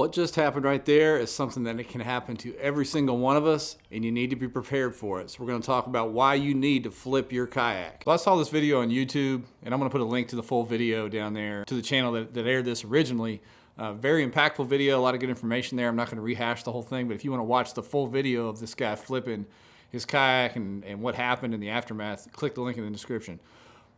What just happened right there is something that can happen to every single one of us, and you need to be prepared for it. So we're going to talk about why you need to flip your kayak. Well, I saw this video on YouTube, and I'm going to put a link to the full video down there to the channel that aired this originally. Very impactful video, a lot of good information there. I'm not going to rehash the whole thing, but if you want to watch the full video of this guy flipping his kayak and what happened in the aftermath, click the link in the description.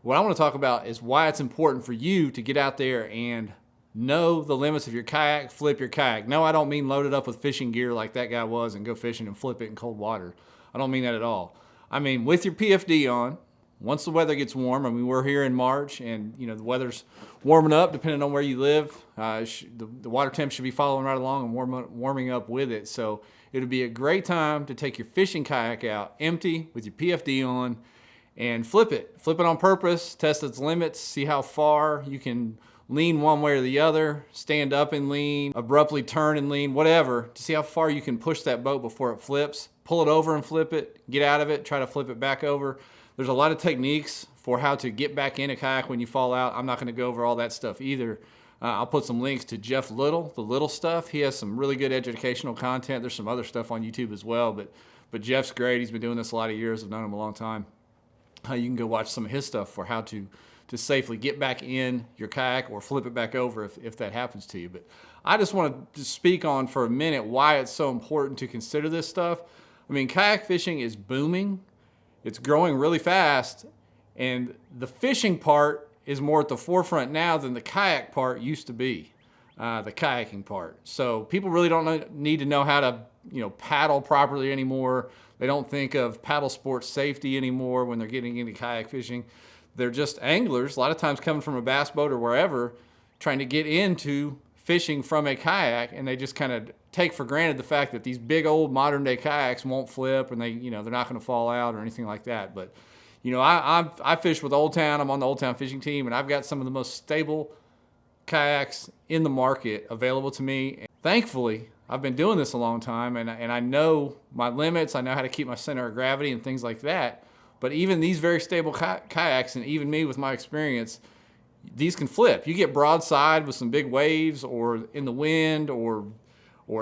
What I want to talk about is why it's important for you to get out there and know the limits of your kayak, flip your kayak. No, I don't mean load it up with fishing gear like that guy was and go fishing and flip it in cold water. I don't mean that at all. I mean with your PFD on, once the weather gets warm. I mean, we're here in March and the weather's warming up depending on where you live. The water temp should be following right along and warming up with it. So it'll be a great time to take your fishing kayak out empty with your PFD on and flip it. Flip it on purpose, test its limits, see how far you can lean one way or the other, stand up and lean, abruptly turn and lean, whatever, to see how far you can push that boat before it flips. Pull it over and flip it, get out of it, try to flip it back over. There's a lot of techniques for how to get back in a kayak when you fall out. I'm not gonna go over all that stuff either. I'll put some links to Jeff Little, the Little Stuff. He has some really good educational content. There's some other stuff on YouTube as well, but Jeff's great. He's been doing this a lot of years. I've known him a long time. You can go watch some of his stuff for how to safely get back in your kayak or flip it back over if that happens to you. But I just want to speak on for a minute why it's so important to consider this stuff. I mean, kayak fishing is booming. It's growing really fast, and the fishing part is more at the forefront now than the kayak part used to be, the kayaking part. So people really don't need to know how to paddle properly anymore. They don't think of paddle sports safety anymore when they're getting into kayak fishing. They're just anglers, a lot of times coming from a bass boat or wherever, trying to get into fishing from a kayak, and they just kind of take for granted the fact that these big old modern day kayaks won't flip and they're not going to fall out or anything like that. But I fish with Old Town. I'm on the Old Town fishing team, and I've got some of the most stable kayaks in the market available to me. And thankfully, I've been doing this a long time, and I know my limits. I know how to keep my center of gravity and things like that. But even these very stable kayaks, and even me with my experience, these can flip. You get broadside with some big waves or in the wind or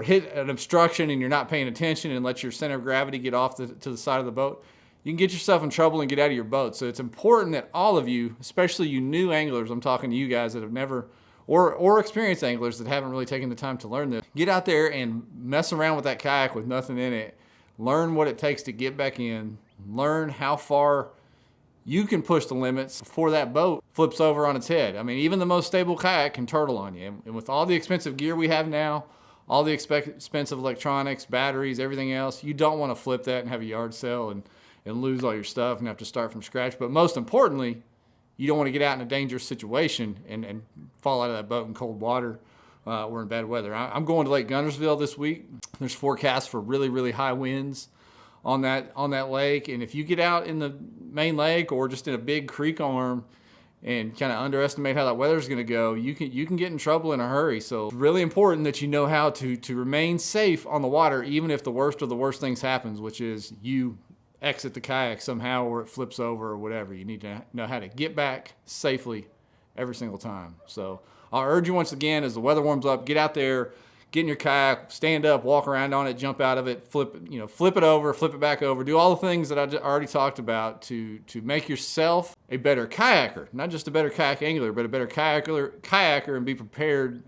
hit an obstruction and you're not paying attention and let your center of gravity get off to the side of the boat, you can get yourself in trouble and get out of your boat. So it's important that all of you, especially you new anglers, I'm talking to you guys that have never, or experienced anglers that haven't really taken the time to learn this, get out there and mess around with that kayak with nothing in it. Learn what it takes to get back in. Learn how far you can push the limits before that boat flips over on its head. I mean, even the most stable kayak can turtle on you. And with all the expensive gear we have now, all the expensive electronics, batteries, everything else, you don't want to flip that and have a yard sale and lose all your stuff and have to start from scratch. But most importantly, you don't want to get out in a dangerous situation and fall out of that boat in cold water or in bad weather. I'm going to Lake Guntersville this week. There's forecasts for really, really high winds on that lake, and if you get out in the main lake or just in a big creek arm and kind of underestimate how that weather is going to go, you can get in trouble in a hurry. So it's really important that you know how to remain safe on the water, even if the worst of the worst things happens, which is you exit the kayak somehow or it flips over or whatever. You need to know how to get back safely every single time. So I'll urge you once again, as the weather warms up, get out there, get in your kayak, stand up, walk around on it, jump out of it, flip it over, flip it back over. Do all the things that I already talked about to make yourself a better kayaker. Not just a better kayak angler, but a better kayaker, and be prepared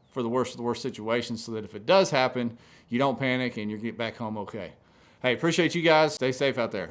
for the worst of the worst situations so that if it does happen, you don't panic and you get back home okay. Hey, appreciate you guys. Stay safe out there.